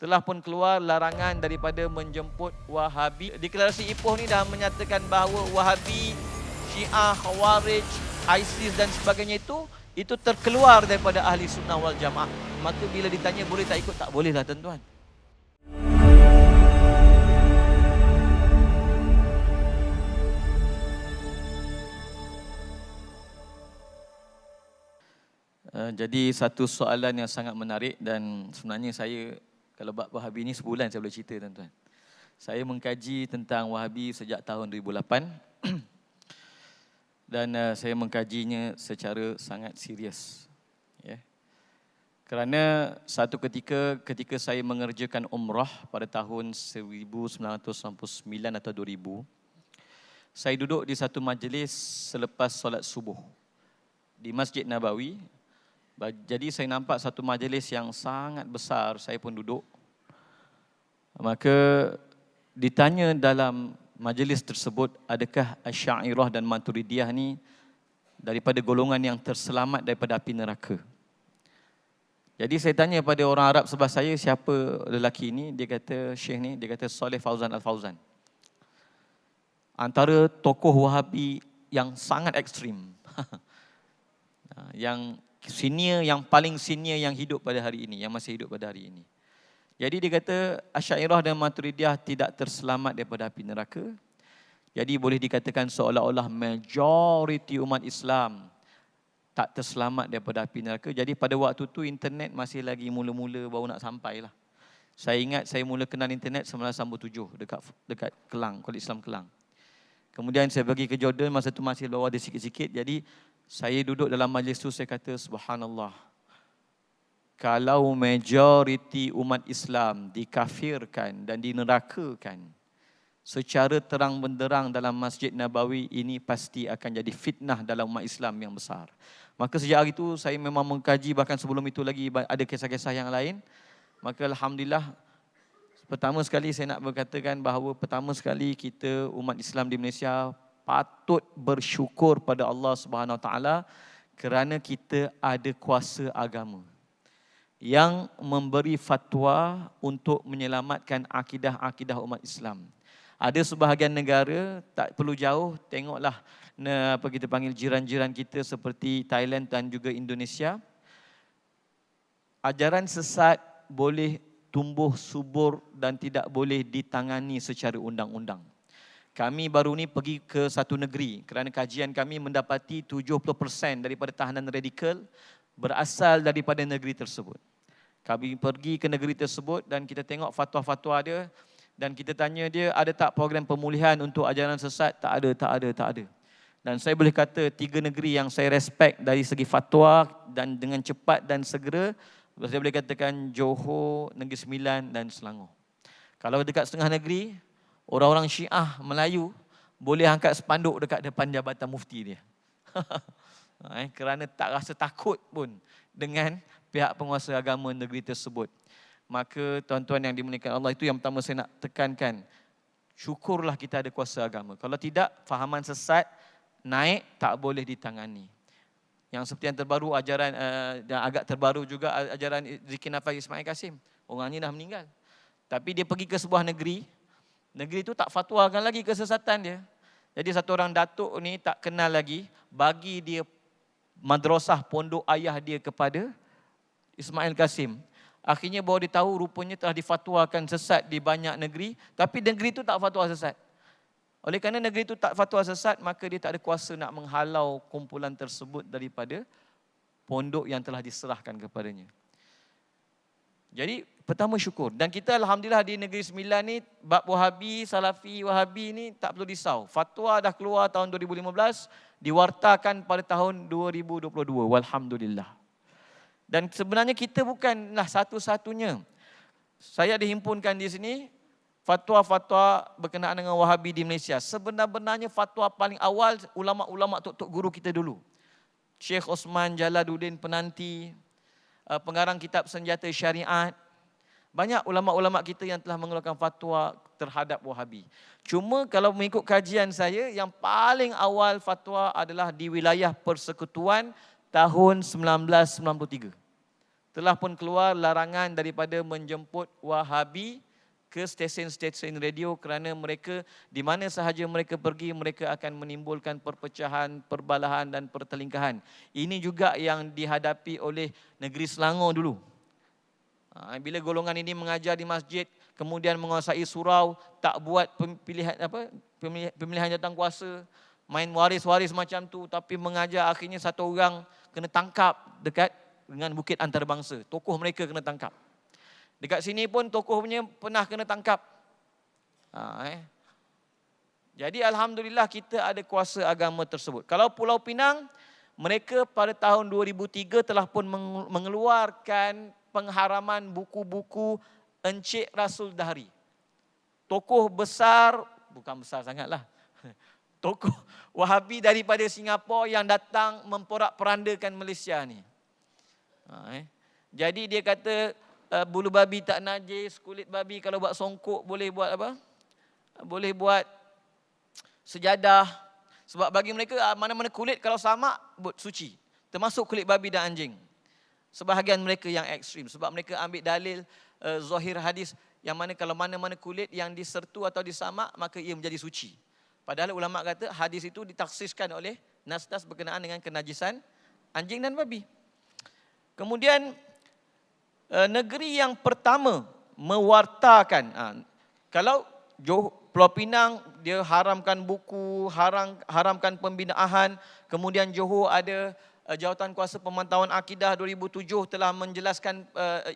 telah pun keluar larangan daripada menjemput Wahabi. Deklarasi Ipoh ni dah menyatakan bahawa Wahabi, Syiah, Khawarij, ISIS dan sebagainya itu terkeluar daripada ahli sunnah wal jamaah. Maka bila ditanya boleh tak ikut, tak boleh lah tuan-tuan. Jadi satu soalan yang sangat menarik dan sebenarnya saya kalau bab Wahabi ni sebulan saya boleh cerita tuan-tuan. Saya mengkaji tentang Wahabi sejak tahun 2008 dan saya mengkajinya secara sangat serius. Ya. Kerana satu ketika saya mengerjakan umrah pada tahun 1999 atau 2000, saya duduk di satu majlis selepas solat subuh di Masjid Nabawi. Jadi saya nampak satu majlis yang sangat besar, saya pun duduk. Maka ditanya dalam majlis tersebut, adakah Asy'ariyah dan Maturidiyah ni daripada golongan yang terselamat daripada api neraka? Jadi saya tanya pada orang Arab sebelah saya, siapa lelaki ini? Dia kata, Syekh ni, dia kata Saleh Fauzan Al-Fauzan. Antara tokoh Wahabi yang sangat ekstrim. Yang senior, yang paling senior yang hidup pada hari ini, yang masih hidup pada hari ini. Jadi dia kata Asy'ariyah dan Maturidiyah tidak terselamat daripada api neraka. Jadi boleh dikatakan seolah-olah majoriti umat Islam tak terselamat daripada api neraka. Jadi pada waktu tu internet masih lagi mula-mula baru nak sampai lah. Saya ingat saya mula kenal internet 1997 dekat Kelang, Kolej Islam Kelang. Kemudian saya pergi ke Jordan, masa tu masih bawah ada sikit-sikit. Jadi saya duduk dalam majlis tu, saya kata subhanallah. Kalau majoriti umat Islam dikafirkan dan dinerakakan secara terang benderang dalam Masjid Nabawi, ini pasti akan jadi fitnah dalam umat Islam yang besar. Maka sejak hari itu saya memang mengkaji, bahkan sebelum itu lagi ada kisah-kisah yang lain. Maka alhamdulillah, pertama sekali saya nak berkatakan bahawa pertama sekali kita umat Islam di Malaysia patut bersyukur pada Allah Subhanahu Wa Taala kerana kita ada kuasa agama yang memberi fatwa untuk menyelamatkan akidah-akidah umat Islam. Ada sebahagian negara, tak perlu jauh, tengoklah apa kita panggil jiran-jiran kita seperti Thailand dan juga Indonesia. Ajaran sesat boleh tumbuh subur dan tidak boleh ditangani secara undang-undang. Kami baru ni pergi ke satu negeri kerana kajian kami mendapati 70% daripada tahanan radikal berasal daripada negeri tersebut. Kami pergi ke negeri tersebut dan kita tengok fatwa-fatwa dia dan kita tanya dia, ada tak program pemulihan untuk ajaran sesat? Tak ada. Dan saya boleh kata 3 negeri yang saya respect dari segi fatwa dan dengan cepat dan segera, saya boleh katakan Johor, Negeri Sembilan dan Selangor. Kalau dekat setengah negeri, orang-orang Syiah Melayu boleh angkat spanduk dekat depan jabatan mufti dia. Kerana tak rasa takut pun dengan pihak penguasa agama negeri tersebut. Maka tuan-tuan yang dimuliakan Allah, itu yang pertama saya nak tekankan. Syukurlah kita ada kuasa agama. Kalau tidak, fahaman sesat naik tak boleh ditangani. Yang seperti yang terbaru, ajaran yang agak terbaru juga, ajaran Zikir Nafas Ismail Kasim. Orangnya dah meninggal. Tapi dia pergi ke sebuah negeri itu tak fatwakan lagi kesesatan dia. Jadi satu orang datuk ni tak kenal lagi, bagi dia madrasah pondok ayah dia kepada Ismail Kasim. Akhirnya baru dia tahu rupanya telah difatwakan sesat di banyak negeri, tapi negeri itu tak fatwa sesat. Oleh kerana negeri itu tak fatwa sesat, maka dia tak ada kuasa nak menghalau kumpulan tersebut daripada pondok yang telah diserahkan kepadanya. Jadi pertama syukur. Dan kita alhamdulillah di Negeri Sembilan ni, bab Wahabi, Salafi, Wahabi ni tak perlu risau. Fatwa dah keluar tahun 2015, diwartakan pada tahun 2022. Walhamdulillah. Dan sebenarnya kita bukanlah satu-satunya. Saya dihimpunkan di sini fatwa-fatwa berkenaan dengan Wahabi di Malaysia. Sebenarnya fatwa paling awal ulama-ulama tok-tok guru kita dulu. Syekh Osman Jalaluddin Penanti, pengarang kitab Senjata Syariat. Banyak ulama-ulama kita yang telah mengeluarkan fatwa terhadap Wahabi. Cuma kalau mengikut kajian saya, yang paling awal fatwa adalah di wilayah Persekutuan tahun 1993. telah pun keluar larangan daripada menjemput Wahabi ke stesen-stesen radio kerana mereka di mana sahaja mereka pergi mereka akan menimbulkan perpecahan, perbalahan dan pertelingkahan. Ini juga yang dihadapi oleh negeri Selangor dulu. Bila golongan ini mengajar di masjid, kemudian menguasai surau, tak buat pemilihan jawatankuasa, main waris-waris macam tu, tapi mengajar akhirnya satu orang kena tangkap dekat dengan Bukit Antarabangsa. Tokoh mereka kena tangkap. Dekat sini pun tokohnya pernah kena tangkap. Jadi alhamdulillah kita ada kuasa agama tersebut. Kalau Pulau Pinang, mereka pada tahun 2003 telah pun mengeluarkan pengharaman buku-buku Encik Rasul Dahri. Tokoh besar, bukan besar sangatlah. Tokoh Wahabi daripada Singapura yang datang memporak-perandakan Malaysia ni. Jadi dia kata bulu babi tak najis, kulit babi kalau buat songkok boleh buat apa? Boleh buat sejadah. Sebab bagi mereka mana-mana kulit kalau sama buat suci. Termasuk kulit babi dan anjing. Sebahagian mereka yang ekstrim. Sebab mereka ambil dalil zahir hadis yang mana kalau mana-mana kulit yang disertu atau disamak maka ia menjadi suci. Padahal ulama kata hadis itu ditaksiskan oleh nas-nas berkenaan dengan kenajisan anjing dan babi. Kemudian negeri yang pertama mewartakan, kalau Pulau Pinang dia haramkan buku, haramkan pembinaan, kemudian Johor ada Jawatankuasa Pemantauan Akidah 2007 telah menjelaskan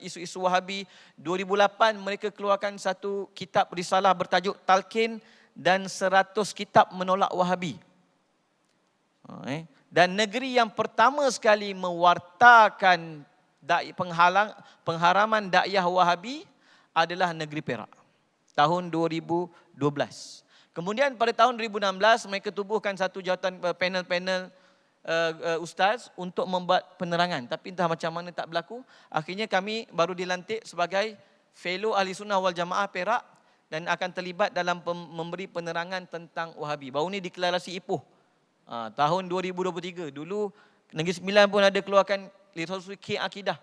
isu-isu Wahabi. 2008 mereka keluarkan satu kitab risalah bertajuk Talqin dan 100 kitab menolak Wahabi. Dan negeri yang pertama sekali mewartakan pengharaman dakwah Wahabi adalah negeri Perak. Tahun 2012. Kemudian pada tahun 2016 mereka tubuhkan satu jawatan panel-panel ustaz untuk membuat penerangan. Tapi entah macam mana tak berlaku. Akhirnya kami baru dilantik sebagai fellow Ahli Sunnah wal Jamaah Perak dan akan terlibat dalam memberi penerangan tentang Wahabi. Baru ni deklarasi Ipoh. Tahun 2023. Dulu Negeri Sembilan pun ada keluarkan Liturgi Akidah.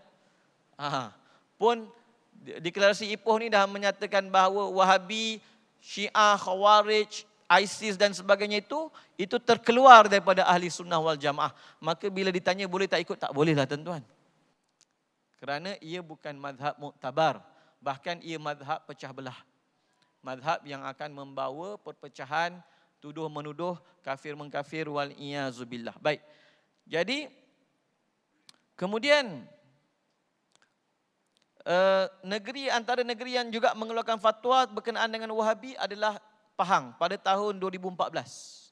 Pun deklarasi Ipoh ni dah menyatakan bahawa Wahabi, Syiah, Khawarij, ISIS dan sebagainya itu terkeluar daripada Ahli Sunnah wal Jamaah. Maka bila ditanya boleh tak ikut, tak bolehlah tuan-tuan. Kerana ia bukan mazhab muktabar. Bahkan ia mazhab pecah belah. Mazhab yang akan membawa perpecahan, tuduh-menuduh, kafir-mengkafir wal-iyazubillah. Baik. Jadi, kemudian antara negeri yang juga mengeluarkan fatwa berkenaan dengan Wahabi adalah Pahang pada tahun 2014.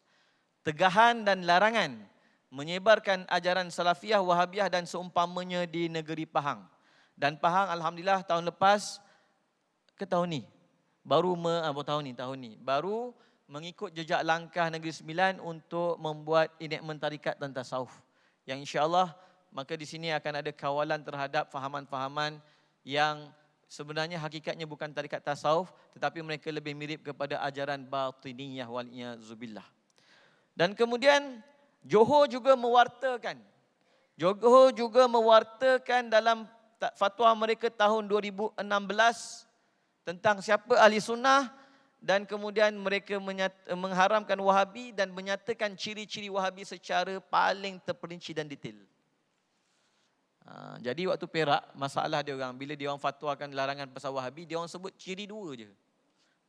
Tegahan dan larangan menyebarkan ajaran Salafiyah, Wahabiyah dan seumpamanya di negeri Pahang. Dan Pahang alhamdulillah tahun lepas ke tahun ni baru baru mengikut jejak langkah Negeri Sembilan untuk membuat enakmen tarikat dan tasawuf. Yang insya-Allah maka di sini akan ada kawalan terhadap fahaman-fahaman yang sebenarnya hakikatnya bukan tarikat tasawuf tetapi mereka lebih mirip kepada ajaran batiniyah wal iyazubillah. Dan kemudian Johor juga mewartakan dalam fatwa mereka tahun 2016 tentang siapa ahli sunnah dan kemudian mereka mengharamkan Wahabi dan menyatakan ciri-ciri Wahabi secara paling terperinci dan detail. Jadi waktu Perak, masalah dia orang, bila dia orang fatwakan larangan pasal Wahabi, dia orang sebut ciri dua je.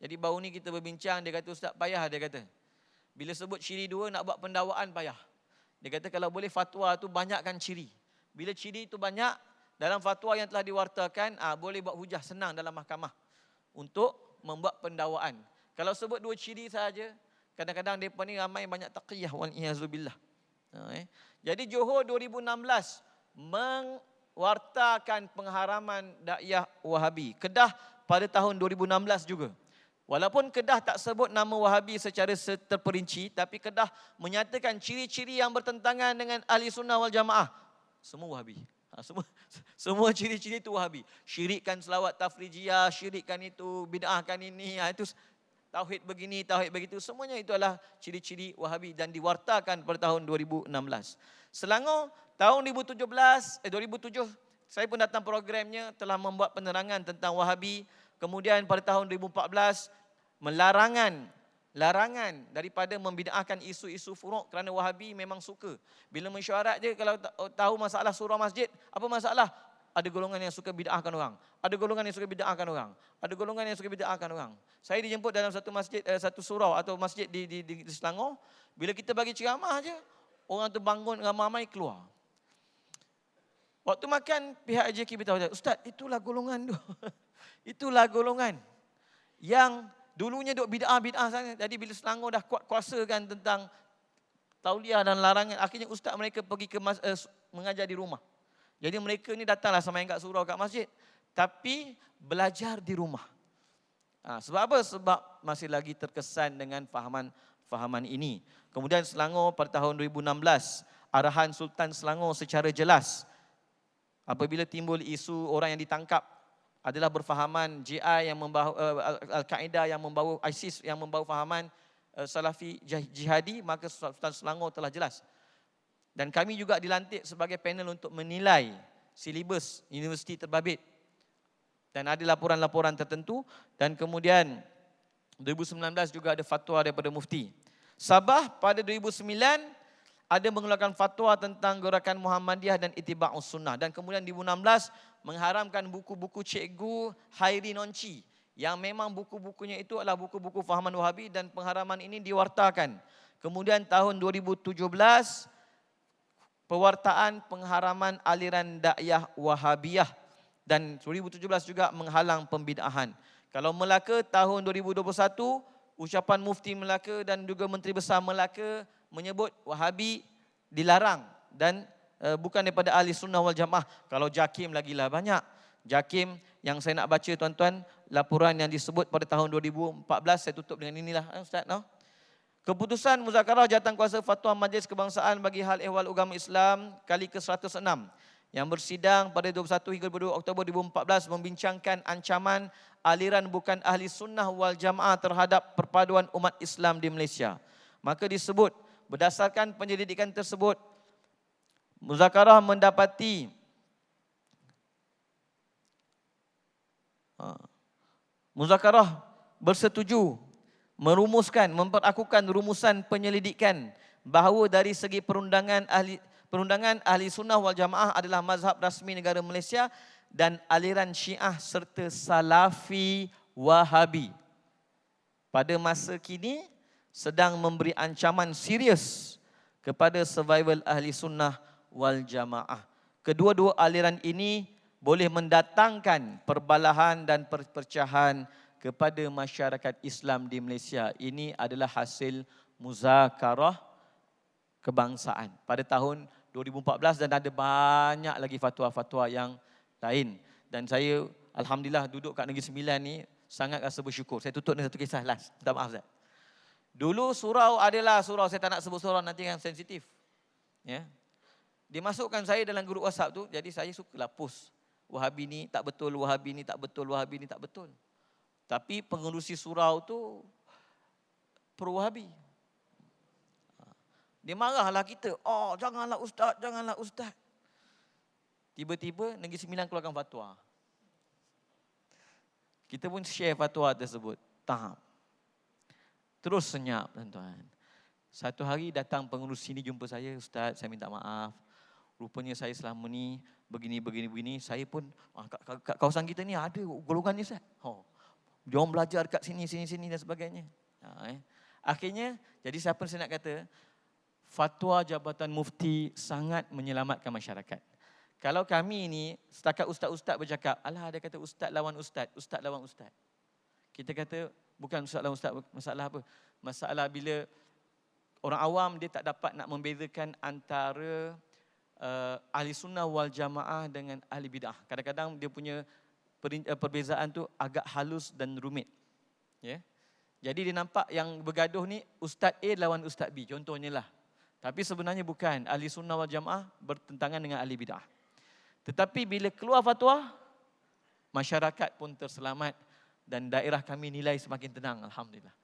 Jadi baru ni kita berbincang, dia kata ustaz payah, dia kata. Bila sebut ciri dua, nak buat pendakwaan payah. Dia kata kalau boleh fatwa tu banyakkan ciri. Bila ciri itu banyak, dalam fatwa yang telah diwartakan, boleh buat hujah senang dalam mahkamah untuk membuat pendakwaan. Kalau sebut dua ciri saja, kadang-kadang mereka ni ramai banyak taqiyah wal iyazubillah. Jadi Johor 2016 mewartakan pengharaman dakwah Wahabi. Kedah pada tahun 2016 juga. Walaupun Kedah tak sebut nama Wahabi secara terperinci, tapi Kedah menyatakan ciri-ciri yang bertentangan dengan ahli sunnah wal jamaah. Semua Wahabi. Semua ciri-ciri itu Wahabi. Syirikkan selawat tafrijiyah, syirikkan itu, bid'ahkan ini, itu tauhid begini, tauhid begitu. Semuanya itu adalah ciri-ciri Wahabi dan diwartakan pada tahun 2016. Selangor tahun 2007 saya pun datang programnya, telah membuat penerangan tentang Wahabi. Kemudian pada tahun 2014, larangan daripada membid'ahkan isu-isu furuk kerana Wahabi memang suka. Bila mesyuarat je, kalau tahu masalah surau masjid, apa masalah? Ada golongan yang suka bid'ahkan orang. Ada golongan yang suka bid'ahkan orang. Ada golongan yang suka bid'ahkan orang. Saya dijemput dalam satu masjid, satu surau atau masjid di Selangor. Bila kita bagi ceramah je, orang tu bangun ramai-ramai keluar. Waktu makan, pihak AJK beritahu, Ustaz, itulah golongan tu. Itulah golongan yang dulunya duk bid'ah sana. Jadi bila Selangor dah kuat kuasakan tentang tauliah dan larangan, akhirnya ustaz mereka pergi ke mengajar di rumah. Jadi mereka ni datanglah sembahyang kat surau, kat masjid, tapi belajar di rumah. Sebab apa? Sebab masih lagi terkesan dengan fahaman ini. Kemudian Selangor pada tahun 2016, arahan Sultan Selangor secara jelas, apabila timbul isu orang yang ditangkap adalah berfahaman JI yang membawa Al-Qaeda, yang membawa ISIS, yang membawa fahaman Salafi jihadi, maka Sultan Selangor telah jelas. Dan kami juga dilantik sebagai panel untuk menilai silibus universiti terbabit. Dan ada laporan-laporan tertentu. Dan kemudian 2019 juga ada fatwa daripada mufti. Sabah pada 2009 ada mengeluarkan fatwa tentang gerakan Muhammadiyah dan Ittiba'us Sunnah. Dan kemudian 2016 mengharamkan buku-buku Cikgu Hairi Nonci, yang memang buku-bukunya itu adalah buku-buku fahaman Wahabi, dan pengharaman ini diwartakan. Kemudian tahun 2017 pewartaan pengharaman aliran dakwah Wahabiyah, dan 2017 juga menghalang pembid'ahan. Kalau Melaka tahun 2021, ucapan Mufti Melaka dan juga Menteri Besar Melaka menyebut Wahabi dilarang dan bukan daripada ahli sunnah wal jamaah. Kalau JAKIM lagilah banyak. JAKIM yang saya nak baca tuan-tuan, laporan yang disebut pada tahun 2014, saya tutup dengan inilah Ustaz. No? Keputusan Muzakarah Jawatankuasa Fatwa Majlis Kebangsaan bagi Hal Ehwal Agama Islam kali ke-106 yang bersidang pada 21 hingga 22 Oktober 2014 membincangkan ancaman aliran bukan ahli sunnah wal jamaah terhadap perpaduan umat Islam di Malaysia. Maka disebut, berdasarkan penyelidikan tersebut, Muzakarah mendapati Muzakarah bersetuju memperakukan rumusan penyelidikan bahawa dari segi perundangan ahli sunnah wal jamaah adalah mazhab rasmi negara Malaysia dan aliran Syiah serta Salafi Wahabi pada masa kini sedang memberi ancaman serius kepada survival ahli sunnah wal jamaah. Kedua-dua aliran ini boleh mendatangkan perbalahan dan perpecahan kepada masyarakat Islam di Malaysia. Ini adalah hasil muzakarah kebangsaan pada tahun 2014 dan ada banyak lagi fatwa-fatwa yang lain. Dan saya alhamdulillah duduk kat Negeri Sembilan ni sangat rasa bersyukur. Saya tutup dengan satu kisah last. Minta maaf Ustaz. Dulu surau adalah surau, saya tak nak sebut surau nanti yang sensitif. Ya. Dimasukkan saya dalam grup WhatsApp tu, jadi saya sukalah post. Wahabi ni tak betul, Wahabi ni tak betul, Wahabi ni tak betul. Tapi pengerusi surau tu pro-Wahabi. Dia marahlah kita. Oh, janganlah ustaz, janganlah ustaz. Tiba-tiba Negeri Sembilan keluarkan fatwa. Kita pun share fatwa tersebut. Tahap. Terus senyap tuan-tuan. Satu hari datang pengerusi ni jumpa saya, Ustaz, saya minta maaf. Rupanya saya selama ni begini. Saya pun, kat kawasan kita ni ada golongan ni Ustaz. Diorang belajar kat sini dan sebagainya. Akhirnya, jadi siapa saya nak kata, fatwa Jabatan Mufti sangat menyelamatkan masyarakat. Kalau kami ni, setakat ustaz-ustaz bercakap, alah ada kata ustaz lawan ustaz lawan ustaz. Kita kata, bukan ustaz lawan ustaz, masalah apa? Masalah bila orang awam dia tak dapat nak membezakan antara ahli sunnah wal jamaah dengan ahli bid'ah. Kadang-kadang dia punya perbezaan tu agak halus dan rumit. Ya. Jadi dia nampak yang bergaduh ni Ustaz A lawan Ustaz B, contohnya lah. Tapi sebenarnya bukan. Ahli sunnah wal jamaah bertentangan dengan ahli bid'ah. Tetapi bila keluar fatwa, masyarakat pun terselamat dan daerah kami nilai semakin tenang. Alhamdulillah.